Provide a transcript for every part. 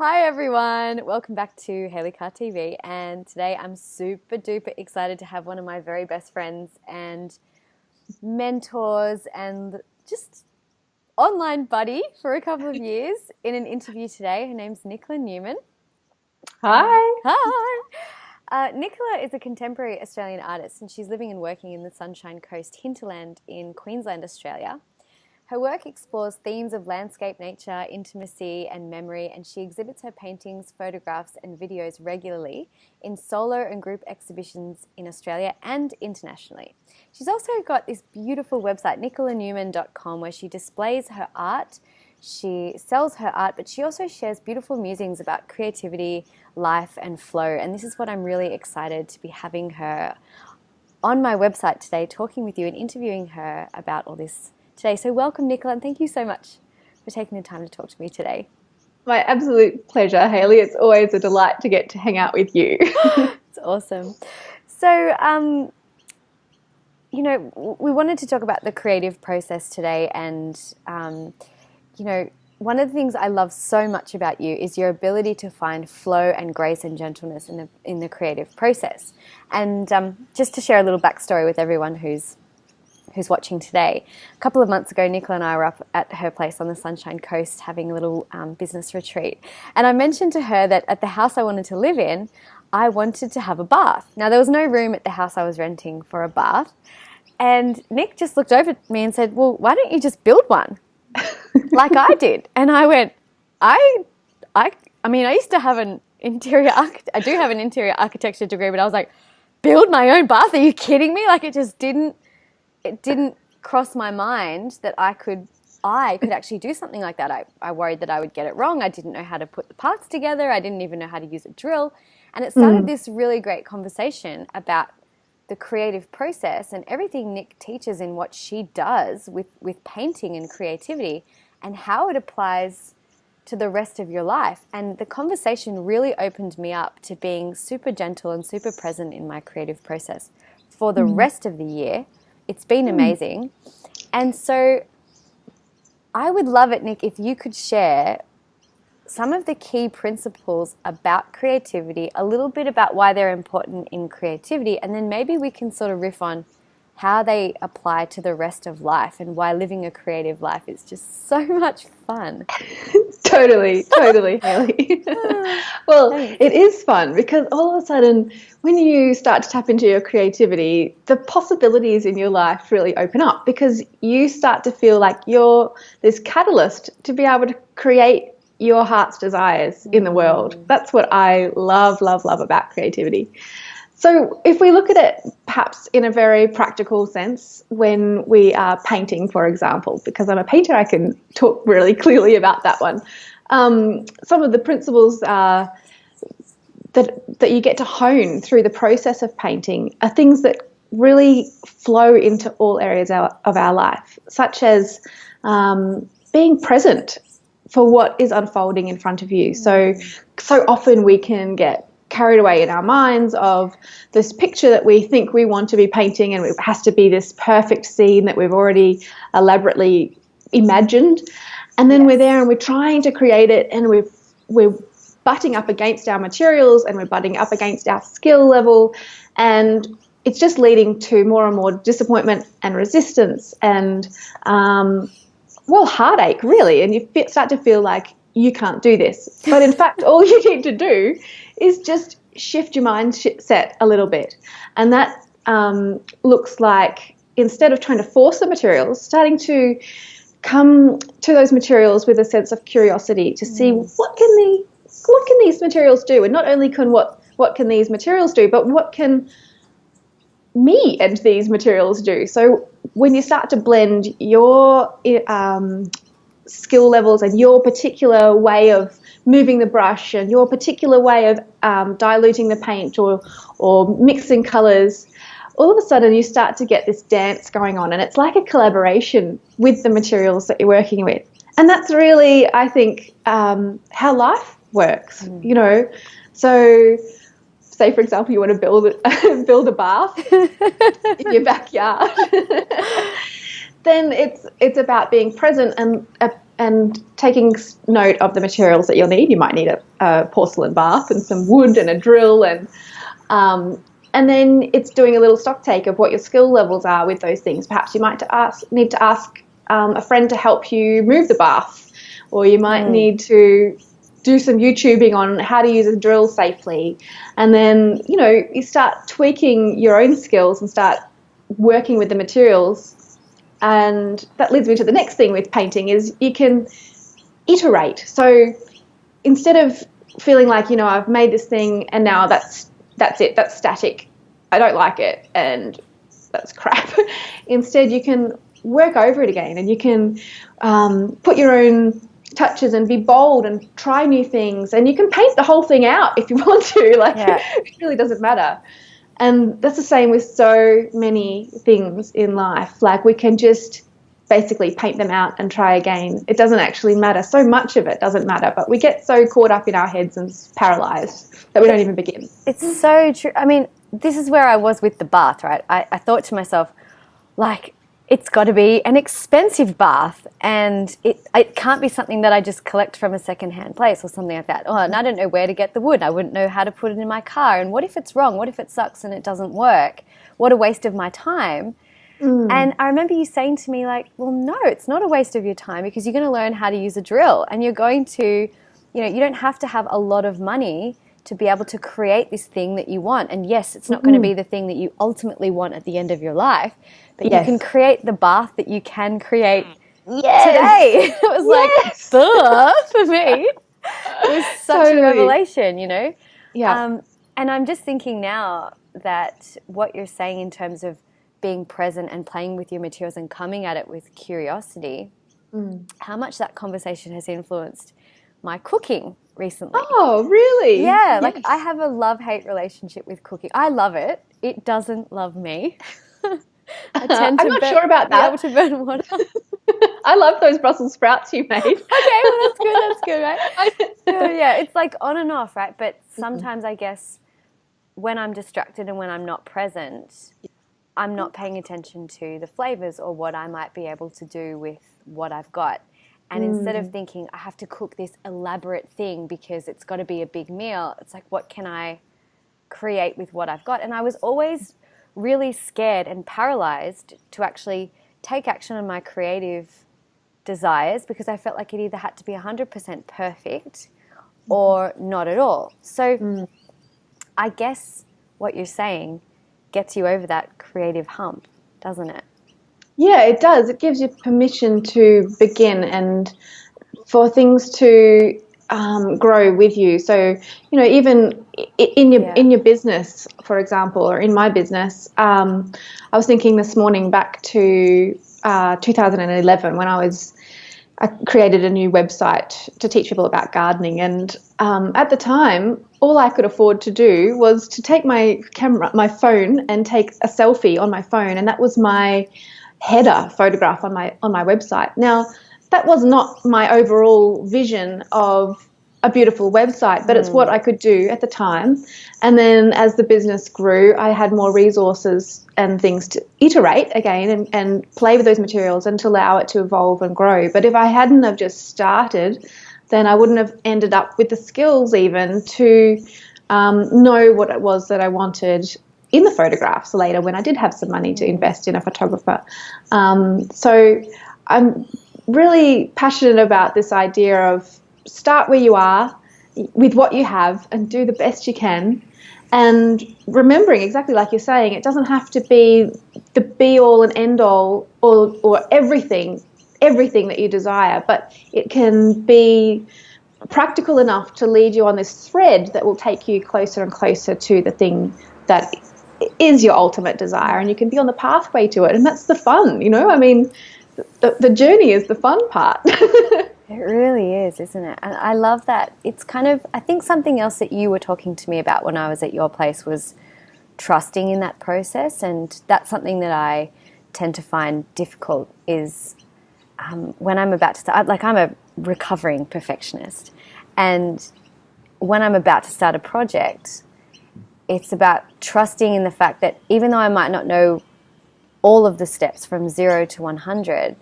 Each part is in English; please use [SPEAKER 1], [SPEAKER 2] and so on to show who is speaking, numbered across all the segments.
[SPEAKER 1] Hi everyone, welcome back to Haley Car TV, and today I'm super duper excited to have one of my very best friends and mentors and just online buddy for a couple of years in an interview today. Her name's Nicola Newman.
[SPEAKER 2] Hi.
[SPEAKER 1] Hi! Nicola is a contemporary Australian artist, and she's living and working in the Sunshine Coast hinterland in Queensland, Australia. Her work explores themes of landscape, nature, intimacy, and memory, and she exhibits her paintings, photographs, and videos regularly in solo and group exhibitions in Australia and internationally. She's also got this beautiful website, nicolanewman.com, where she displays her art. She sells her art, but she also shares beautiful musings about creativity, life, and flow. And this is what I'm really excited to be having her on my website today, talking with you and interviewing her about all this today. So welcome, Nicola, and thank you so much for taking the time to talk to me today.
[SPEAKER 2] My absolute pleasure, Haley. It's always a delight to get to hang out with you.
[SPEAKER 1] It's awesome. So, we wanted to talk about the creative process today, and, one of the things I love so much about you is your ability to find flow and grace and gentleness in the creative process. And just to share a little backstory with everyone who's watching today. A couple of months ago, Nicola and I were up at her place on the Sunshine Coast having a little business retreat. And I mentioned to her that at the house I wanted to live in, I wanted to have a bath. Now, there was no room at the house I was renting for a bath. And Nick just looked over at me and said, well, why don't you just build one like I did? And I went, I used to have I do have an interior architecture degree, but I was like, build my own bath? Are you kidding me? Like, it didn't cross my mind that I could actually do something like that. I worried that I would get it wrong. I didn't know how to put the parts together. I didn't even know how to use a drill. And it started this really great conversation about the creative process and everything Nick teaches in what she does with painting and creativity and how it applies to the rest of your life. And the conversation really opened me up to being super gentle and super present in my creative process for the rest of the year. It's been amazing. And so I would love it, Nick, if you could share some of the key principles about creativity, a little bit about why they're important in creativity, and then maybe we can sort of riff on how they apply to the rest of life and why living a creative life is just so much fun.
[SPEAKER 2] Totally, Haley. Well, it is fun because all of a sudden when you start to tap into your creativity, the possibilities in your life really open up because you start to feel like you're this catalyst to be able to create your heart's desires in the world. That's what I love about creativity. So if we look at it perhaps in a very practical sense, when we are painting, for example, because I'm a painter, I can talk really clearly about that one. Some of the principles that you get to hone through the process of painting are things that really flow into all areas of our life, such as being present for what is unfolding in front of you. So often we can get carried away in our minds of this picture that we think we want to be painting, and it has to be this perfect scene that we've already elaborately imagined. And then we're there and we're trying to create it, and we're butting up against our materials and we're butting up against our skill level, and it's just leading to more and more disappointment and resistance and heartache, really. And you start to feel like you can't do this. But in fact, all you need to do is just shift your mindset a little bit. And that looks like, instead of trying to force the materials, starting to come to those materials with a sense of curiosity to see what can these materials do? And not only what can these materials do, but what can me and these materials do? So when you start to blend your skill levels and your particular way of moving the brush and your particular way of diluting the paint or mixing colours, all of a sudden you start to get this dance going on, and it's like a collaboration with the materials that you're working with. And that's really, I think, how life works, So say, for example, you want to build a bath in your backyard. Then it's about being present and and taking note of the materials that you'll need. You might need a porcelain bath and some wood and a drill, and then it's doing a little stock take of what your skill levels are with those things. Perhaps you might need to ask a friend to help you move the bath, or you might need to do some YouTubing on how to use a drill safely. And then, you start tweaking your own skills and start working with the materials. And that leads me to the next thing with painting is you can iterate. So instead of feeling like, I've made this thing and now that's it, that's static, I don't like it, and that's crap. Instead, you can work over it again, and you can put your own touches and be bold and try new things, and you can paint the whole thing out if you want to. It really doesn't matter. And that's the same with so many things in life. Like, we can just basically paint them out and try again. It doesn't actually matter. So much of it doesn't matter, but we get so caught up in our heads and paralyzed that we don't even begin.
[SPEAKER 1] It's so true. I mean, this is where I was with the bath, right? I thought to myself, like, it's got to be an expensive bath, and it can't be something that I just collect from a secondhand place or something like that. Oh, and I don't know where to get the wood. I wouldn't know how to put it in my car. And what if it's wrong? What if it sucks and it doesn't work? What a waste of my time. And I remember you saying to me, like, well, no, it's not a waste of your time, because you're going to learn how to use a drill, and you're going to, you don't have to have a lot of money to be able to create this thing that you want. And yes, it's not going to be the thing that you ultimately want at the end of your life, but you can create the bath that you can create today. It was like, duh, for me. It was such a revelation,
[SPEAKER 2] Yeah.
[SPEAKER 1] And I'm just thinking now that what you're saying in terms of being present and playing with your materials and coming at it with curiosity, how much that conversation has influenced my cooking recently.
[SPEAKER 2] Oh, really?
[SPEAKER 1] Yeah,
[SPEAKER 2] Yes.
[SPEAKER 1] like I have a love-hate relationship with cooking. I love it. It doesn't love me. I tend to
[SPEAKER 2] I'm not sure about that.
[SPEAKER 1] Be able to burn water.
[SPEAKER 2] I love those Brussels sprouts you made.
[SPEAKER 1] Okay, well, that's good, right? Yeah, it's like on and off, right? But sometimes I guess when I'm distracted and when I'm not present, I'm not paying attention to the flavors or what I might be able to do with what I've got. And instead of thinking, I have to cook this elaborate thing because it's got to be a big meal, it's like, what can I create with what I've got? And I was always really scared and paralyzed to actually take action on my creative desires, because I felt like it either had to be 100% perfect or not at all. So I guess what you're saying gets you over that creative hump, doesn't it?
[SPEAKER 2] Yeah, it does. It gives you permission to begin and for things to grow with you. So, even in your business, for example, or in my business, I was thinking this morning back to 2011 when I created a new website to teach people about gardening. And at the time, all I could afford to do was to take my phone and take a selfie on my phone. And that was my header photograph on my website. Now, that was not my overall vision of a beautiful website, but it's what I could do at the time. And then as the business grew, I had more resources and things to iterate again and play with those materials and to allow it to evolve and grow. But if I hadn't have just started, then I wouldn't have ended up with the skills even to know what it was that I wanted in the photographs later when I did have some money to invest in a photographer. So I'm really passionate about this idea of start where you are with what you have and do the best you can. And remembering, exactly like you're saying, it doesn't have to be the be-all and end-all or everything that you desire, but it can be practical enough to lead you on this thread that will take you closer and closer to the thing that is your ultimate desire, and you can be on the pathway to it. And that's the fun, I mean, the journey is the fun part.
[SPEAKER 1] It really is, isn't it? And I love that. It's kind of, I think something else that you were talking to me about when I was at your place was trusting in that process. And that's something that I tend to find difficult is when I'm about to start, like I'm a recovering perfectionist. And when I'm about to start a project, it's about trusting in the fact that even though I might not know all of the steps from 0 to 100,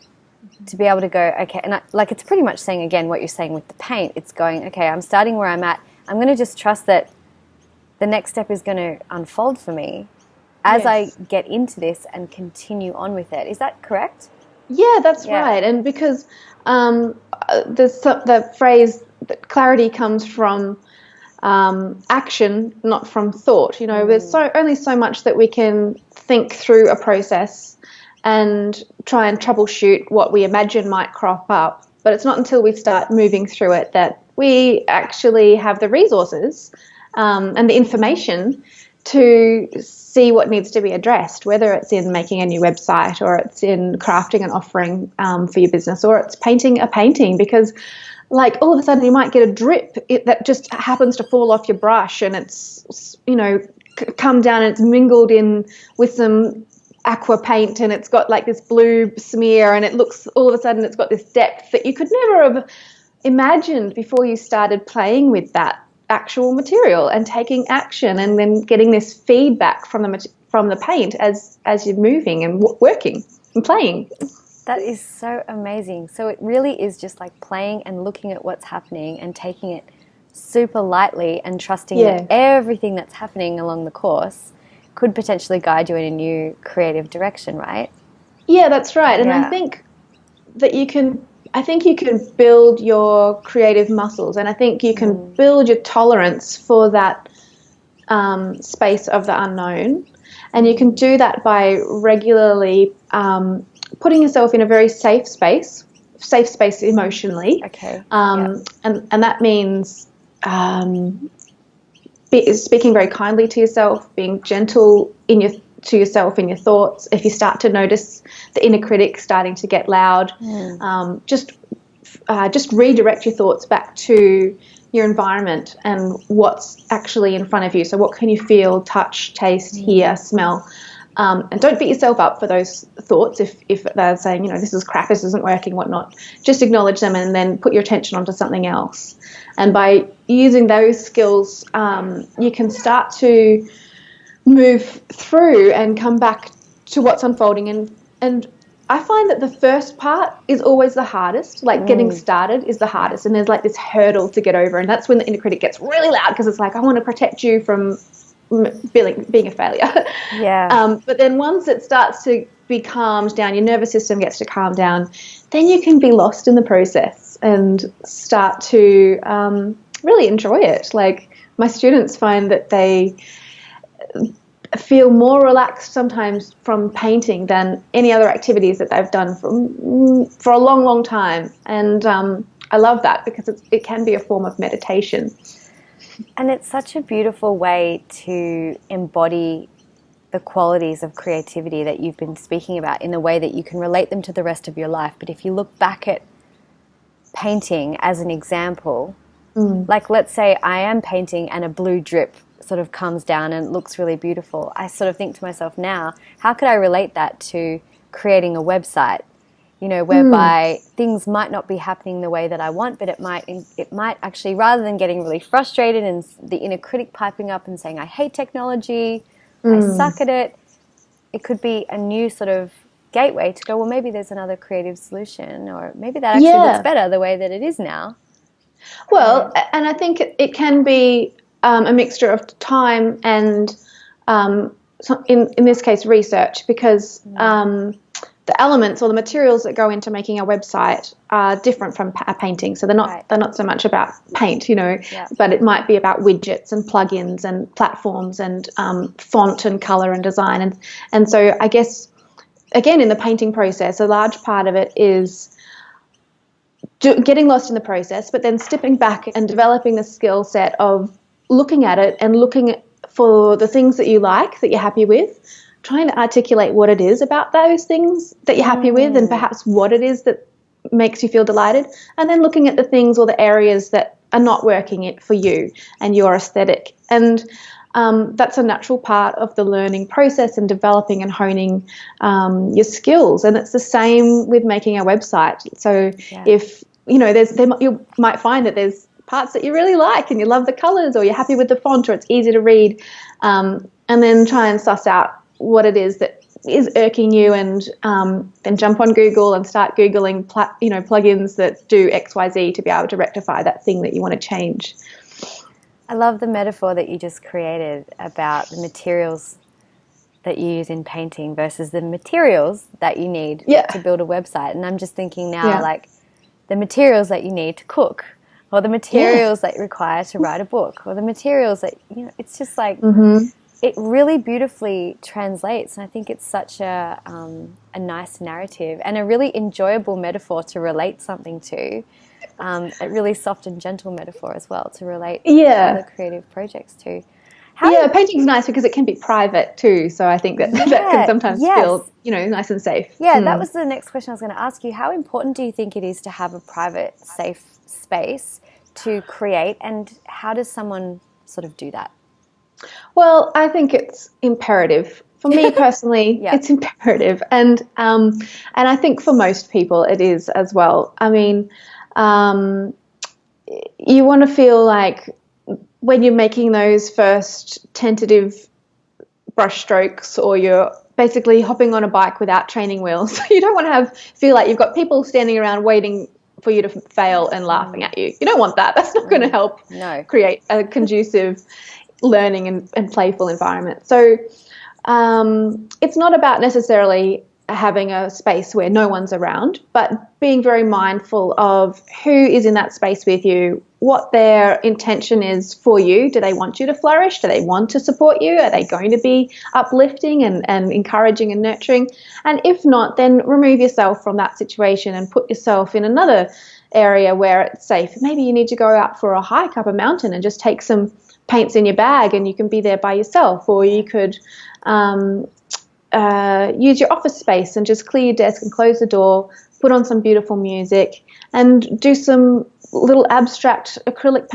[SPEAKER 1] to be able to go, okay, and like it's pretty much saying again what you're saying with the paint. It's going, okay, I'm starting where I'm at. I'm going to just trust that the next step is going to unfold for me as I get into this and continue on with it. Is that correct?
[SPEAKER 2] Yeah, that's right. And because the phrase that clarity comes from action, not from thought. You know, there's only so much that we can think through a process and try and troubleshoot what we imagine might crop up. But it's not until we start moving through it that we actually have the resources and the information to see what needs to be addressed, whether it's in making a new website or it's in crafting an offering for your business or it's painting a painting, because like all of a sudden you might get a drip that just happens to fall off your brush and it's, you know, come down and it's mingled in with some aqua paint and it's got like this blue smear and it looks, all of a sudden it's got this depth that you could never have imagined before you started playing with that actual material and taking action and then getting this feedback from the paint as you're moving and working and playing.
[SPEAKER 1] That is so amazing. So it really is just like playing and looking at what's happening and taking it super lightly and trusting that everything that's happening along the course could potentially guide you in a new creative direction, right?
[SPEAKER 2] Yeah, that's right. And I think that you can build your creative muscles, and I think you can build your tolerance for that space of the unknown. And you can do that by regularly putting yourself in a very safe space emotionally.
[SPEAKER 1] Okay.
[SPEAKER 2] And that means speaking very kindly to yourself, being gentle to yourself in your thoughts. If you start to notice the inner critic starting to get loud, just redirect your thoughts back to your environment and what's actually in front of you. So what can you feel, touch, taste, hear, smell? And don't beat yourself up for those thoughts if they're saying, you know, this is crap, this isn't working, whatnot. Just acknowledge them and then put your attention onto something else. And by using those skills, you can start to move through and come back to what's unfolding. And I find that the first part is always the hardest. Like getting started is the hardest. And there's like this hurdle to get over. And that's when the inner critic gets really loud because it's like, I want to protect you from being a failure.
[SPEAKER 1] Yeah.
[SPEAKER 2] But then once it starts to be calmed down, your nervous system gets to calm down, then you can be lost in the process and start to really enjoy it. Like my students find that they feel more relaxed sometimes from painting than any other activities that they've done for a long, long time. And I love that because it can be a form of meditation.
[SPEAKER 1] And it's such a beautiful way to embody the qualities of creativity that you've been speaking about in a way that you can relate them to the rest of your life. But if you look back at painting as an example, like let's say I am painting and a blue drip sort of comes down and looks really beautiful. I sort of think to myself now, how could I relate that to creating a website? You know, whereby things might not be happening the way that I want, but it might actually, rather than getting really frustrated and the inner critic piping up and saying, I hate technology, I suck at it, it could be a new sort of gateway to go, well, maybe there's another creative solution, or maybe that actually looks better the way that it is now.
[SPEAKER 2] Well, and I think it can be a mixture of time and, in this case, research, because the elements or the materials that go into making a website are different from a painting. So they're not so much about paint, you know, but it might be about widgets and plugins and platforms and font and color and design. And so I guess, again, in the painting process, a large part of it is getting lost in the process, but then stepping back and developing the skill set of looking at it and looking for the things that you like, that you're happy with, trying to articulate what it is about those things that you're happy with and perhaps what it is that makes you feel delighted, and then looking at the things or the areas that are not working it for you and your aesthetic. And that's a natural part of the learning process and developing and honing your skills. And it's the same with making a website. So if, you know, you might find that there's parts that you really like and you love the colors, or you're happy with the font, or it's easy to read, and then try and suss out what it is that is irking you, and then jump on Google and start Googling plugins that do XYZ to be able to rectify that thing that you want to change.
[SPEAKER 1] I love the metaphor that you just created about the materials that you use in painting versus the materials that you need to build a website. And I'm just thinking now, like the materials that you need to cook, or the materials that you require to write a book, or the materials that, it's just like, it really beautifully translates. And I think it's such a nice narrative and a really enjoyable metaphor to relate something to. A really soft and gentle metaphor as well to relate other creative projects to.
[SPEAKER 2] Painting's nice because it can be private too. So I think that can sometimes feel, nice and safe.
[SPEAKER 1] Yeah, that was the next question I was going to ask you. How important do you think it is to have a private, safe space to create, and how does someone sort of do that?
[SPEAKER 2] Well, I think it's imperative. For me personally, it's imperative. And I think for most people it is as well. I mean, you want to feel like when you're making those first tentative brush strokes, or you're basically hopping on a bike without training wheels, you don't want to feel like you've got people standing around waiting for you to fail and laughing at you. You don't want that. That's not going to help create a conducive learning and playful environment. So it's not about necessarily having a space where no one's around, but being very mindful of who is in that space with you, what their intention is for you. Do they want you to flourish? Do they want to support you? Are they going to be uplifting and encouraging and nurturing? And if not, then remove yourself from that situation and put yourself in another area where it's safe. Maybe you need to go out for a hike up a mountain and just take some paints in your bag and you can be there by yourself, or you could use your office space and just clear your desk and close the door, put on some beautiful music and do some little abstract acrylic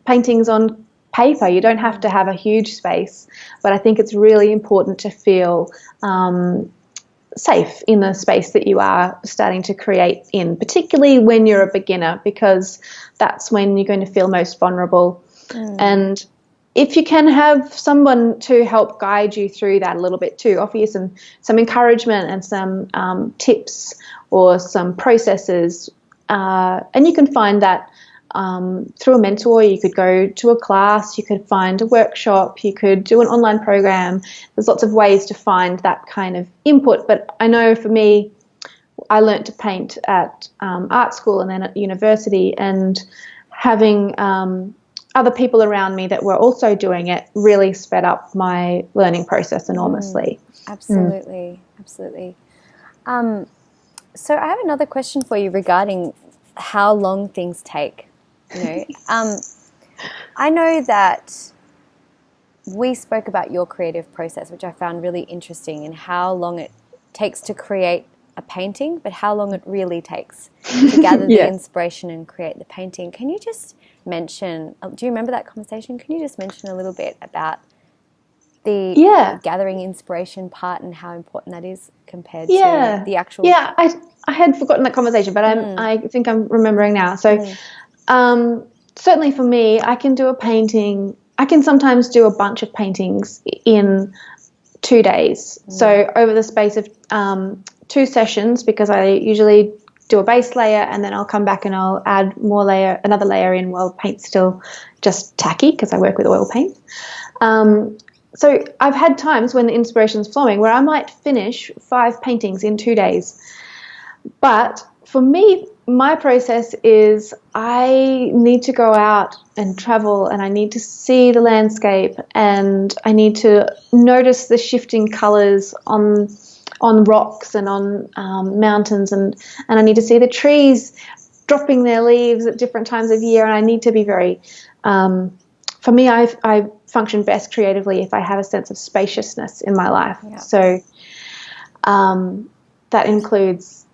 [SPEAKER 2] paintings on paper. You don't have to have a huge space, but I think it's really important to feel safe in the space that you are starting to create in, particularly when you're a beginner, because that's when you're going to feel most vulnerable. And if you can have someone to help guide you through that a little bit too, offer you some encouragement and some tips or some processes, and you can find that through a mentor. You could go to a class, you could find a workshop, you could do an online program. There's lots of ways to find that kind of input. But I know for me, I learnt to paint at art school and then at university, and having other people around me that were also doing it really sped up my learning process enormously.
[SPEAKER 1] Absolutely. So I have another question for you regarding how long things take. I know that we spoke about your creative process, which I found really interesting, and how long it takes to create a painting, but how long it really takes to gather the inspiration and create the painting. Can you just mention, do you remember that conversation? Can you just mention a little bit about the gathering inspiration part and how important that is compared to the actual...
[SPEAKER 2] Yeah, I had forgotten that conversation, but I think I'm remembering now. So certainly for me, I can do a painting. I can sometimes do a bunch of paintings in 2 days. So over the space of 2 sessions, because I usually do a base layer and then I'll come back and I'll add another layer in while paint's still just tacky, because I work with oil paint. So I've had times when the inspiration's flowing where I might finish 5 paintings in 2 days. But for me, my process is I need to go out and travel, and I need to see the landscape, and I need to notice the shifting colours on rocks and on mountains, and I need to see the trees dropping their leaves at different times of year, and I need to be very... for me, I function best creatively if I have a sense of spaciousness in my life. Yeah. So that includes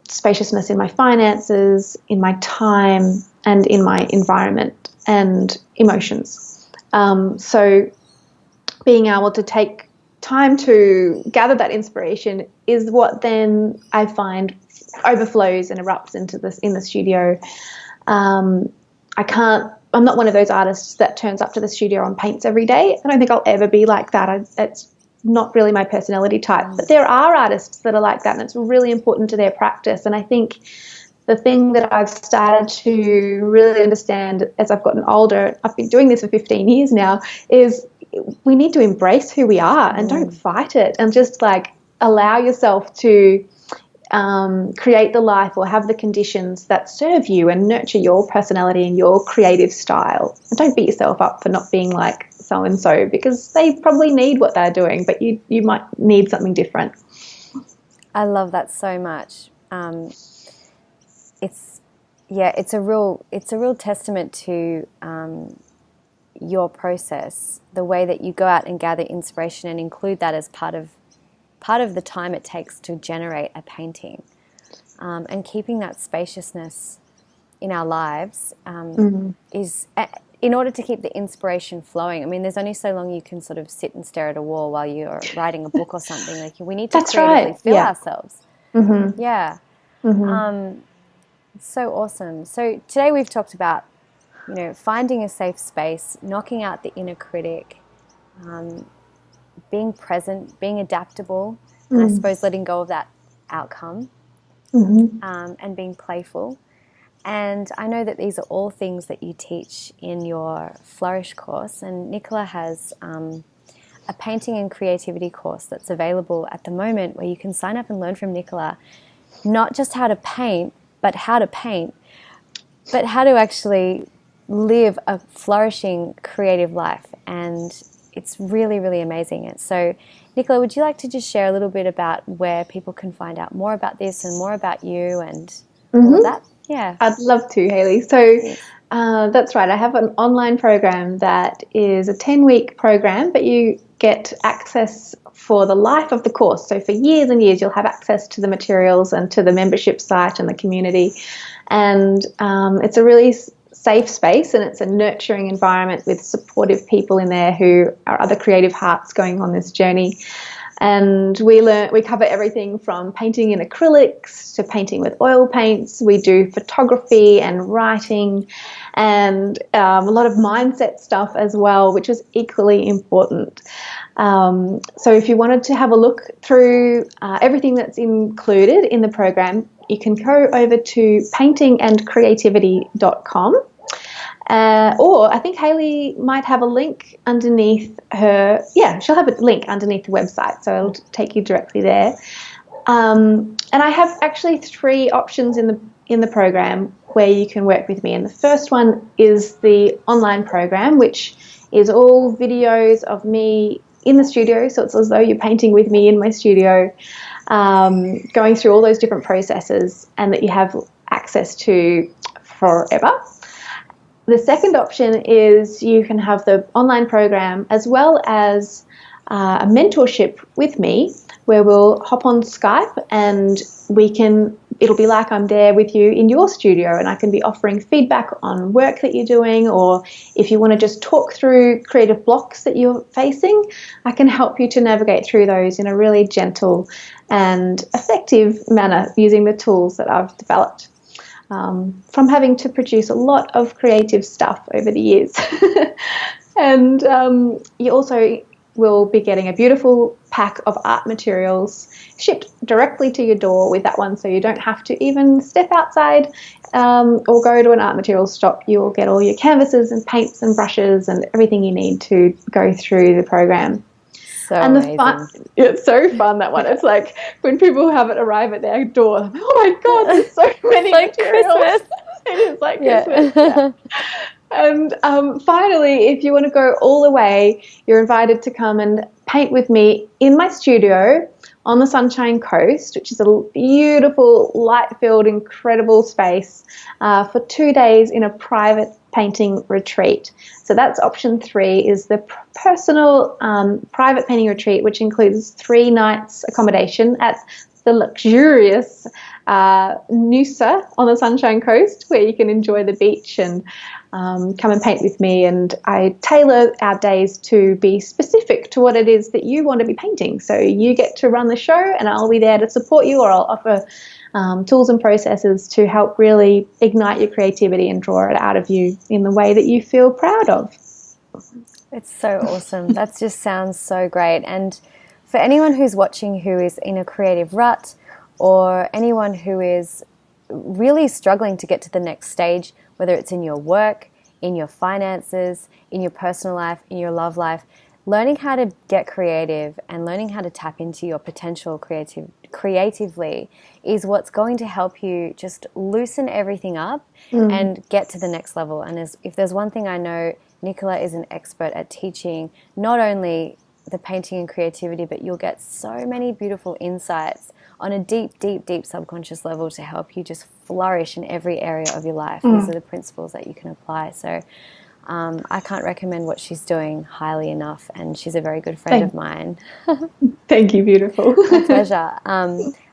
[SPEAKER 2] spaciousness in my finances, in my time, and in my environment and emotions. So being able to take time to gather that inspiration is what then I find overflows and erupts in the studio. I'm not one of those artists that turns up to the studio and paints every day. I don't think I'll ever be like that. not really my personality type. But there are artists that are like that, and it's really important to their practice. And I think the thing that I've started to really understand as I've gotten older, I've been doing this for 15 years now, is we need to embrace who we are and don't fight it, and just like allow yourself to create the life or have the conditions that serve you and nurture your personality and your creative style. And don't beat yourself up for not being like so-and-so, because they probably need what they're doing, but you might need something different.
[SPEAKER 1] I love that so much. It's a real testament to your process, the way that you go out and gather inspiration and include that as part of the time it takes to generate a painting, and keeping that spaciousness in our lives is, in order to keep the inspiration flowing. I mean, there's only so long you can sort of sit and stare at a wall while you're writing a book or something. Like, we need to creatively feel ourselves. Yeah. It's so awesome. So today we've talked about, finding a safe space, knocking out the inner critic, being present, being adaptable, and I suppose letting go of that outcome, and being playful. And I know that these are all things that you teach in your Flourish course, and Nicola has a painting and creativity course that's available at the moment, where you can sign up and learn from Nicola not just how to paint, but how to paint, but how to actually live a flourishing creative life. And it's really, really amazing. And so, Nicola, would you like to just share a little bit about where people can find out more about this and more about you and all of that? Yeah.
[SPEAKER 2] I'd love to, Hayley. So that's right. I have an online program that is a 10-week program, but you get access for the life of the course. So for years and years, you'll have access to the materials and to the membership site and the community. And it's a really safe space, and it's a nurturing environment with supportive people in there who are other creative hearts going on this journey. And we cover everything from painting in acrylics to painting with oil paints. We do photography and writing, and a lot of mindset stuff as well, which is equally important. So if you wanted to have a look through everything that's included in the program, you can go over to paintingandcreativity.com. Or I think Hayley might have a link underneath her. Yeah, she'll have a link underneath the website, so it'll take you directly there. And I have actually 3 options in the program where you can work with me. And the first one is the online program, which is all videos of me in the studio. So it's as though you're painting with me in my studio, going through all those different processes, and that you have access to forever. The second option is you can have the online program as well as a mentorship with me, where we'll hop on Skype and it'll be like I'm there with you in your studio, and I can be offering feedback on work that you're doing, or if you want to just talk through creative blocks that you're facing, I can help you to navigate through those in a really gentle and effective manner using the tools that I've developed. From having to produce a lot of creative stuff over the years. And you also will be getting a beautiful pack of art materials shipped directly to your door with that one, so you don't have to even step outside or go to an art materials shop. You will get all your canvases and paints and brushes and everything you need to go through the program.
[SPEAKER 1] And
[SPEAKER 2] it's so fun, that one. It's like when people have it arrive at their door, like, oh my God, there's so many materials.
[SPEAKER 1] Christmas.
[SPEAKER 2] It is like Christmas. Yeah. And finally, if you want to go all the way, you're invited to come and paint with me in my studio on the Sunshine Coast, which is a beautiful, light-filled, incredible space for 2 days in a private painting retreat. So that's option 3, is the personal private painting retreat, which includes 3 nights accommodation at the luxurious Noosa on the Sunshine Coast, where you can enjoy the beach and come and paint with me. And I tailor our days to be specific to what it is that you want to be painting. So you get to run the show, and I'll be there to support you, or I'll offer tools and processes to help really ignite your creativity and draw it out of you in the way that you feel proud of.
[SPEAKER 1] It's so awesome. That just sounds so great. And for anyone who's watching who is in a creative rut, or anyone who is really struggling to get to the next stage, whether it's in your work, in your finances, in your personal life, in your love life, learning how to get creative and learning how to tap into your potential creatively is what's going to help you just loosen everything up and get to the next level. And if there's one thing I know, Nicola is an expert at teaching not only the painting and creativity, but you'll get so many beautiful insights on a deep, deep, deep subconscious level to help you just flourish in every area of your life. These are the principles that you can apply. So I can't recommend what she's doing highly enough, and she's a very good friend of mine.
[SPEAKER 2] Thank you, beautiful.
[SPEAKER 1] My pleasure.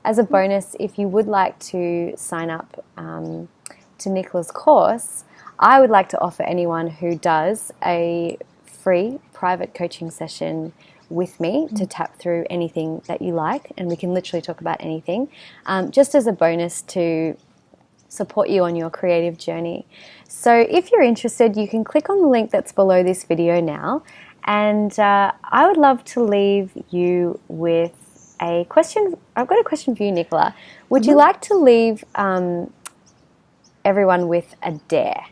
[SPEAKER 1] As a bonus, if you would like to sign up to Nicola's course, I would like to offer anyone who does a free private coaching session with me to tap through anything that you like, and we can literally talk about anything, just as a bonus to support you on your creative journey. So if you're interested, you can click on the link that's below this video now, and I would love to leave you with a question. I've got a question for you, Nicola. Would you like to leave everyone with a dare?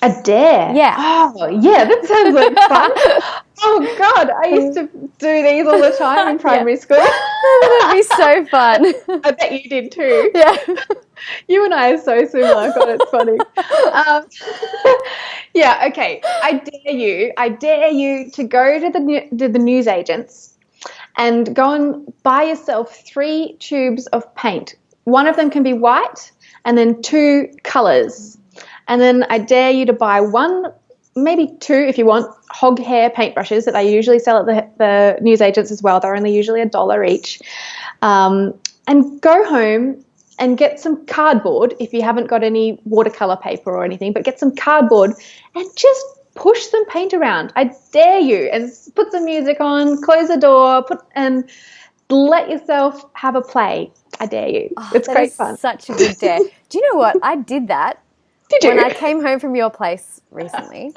[SPEAKER 2] A dare?
[SPEAKER 1] Yeah.
[SPEAKER 2] Oh, yeah, that sounds like fun. Oh, God, I used to do these all the time in primary school.
[SPEAKER 1] That would be so fun.
[SPEAKER 2] I bet you did too.
[SPEAKER 1] Yeah.
[SPEAKER 2] You and I are so similar. God, it's funny. Yeah, okay. I dare you to go to the newsagents and go and buy yourself 3 tubes of paint. One of them can be white and then 2 colours. And then I dare you to buy 1, maybe 2 if you want, hog hair paintbrushes that they usually sell at the newsagents as well. They're only usually $1 each. And go home and get some cardboard if you haven't got any watercolour paper or anything, but get some cardboard and just push some paint around. I dare you. And put some music on, close the door, and let yourself have a play. I dare you. It's great fun.
[SPEAKER 1] Such a good dare. Do you know what? I did that.
[SPEAKER 2] Did you?
[SPEAKER 1] When I came home from your place recently.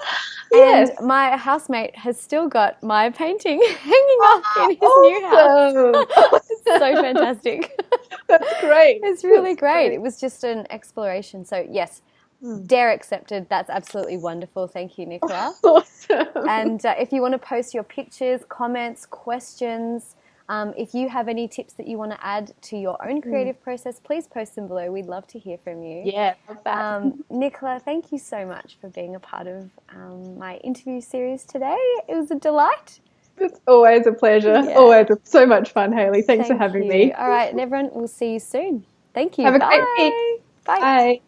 [SPEAKER 2] Yes.
[SPEAKER 1] And my housemate has still got my painting hanging up in his new house. It's so fantastic.
[SPEAKER 2] That's great.
[SPEAKER 1] It's really great. It was just an exploration. So yes, dare accepted. That's absolutely wonderful. Thank you, Nicola.
[SPEAKER 2] Awesome.
[SPEAKER 1] And if you want to post your pictures, comments, questions, if you have any tips that you want to add to your own creative process, please post them below. We'd love to hear from you.
[SPEAKER 2] Yeah, love that.
[SPEAKER 1] Nicola, thank you so much for being a part of my interview series today. It was a delight.
[SPEAKER 2] It's always a pleasure.
[SPEAKER 1] Yeah.
[SPEAKER 2] Always so much fun, Hayley. Thanks for having me.
[SPEAKER 1] All right, and everyone, we'll see you soon. Thank you.
[SPEAKER 2] Have a
[SPEAKER 1] Bye.
[SPEAKER 2] great week.
[SPEAKER 1] Bye.
[SPEAKER 2] Bye.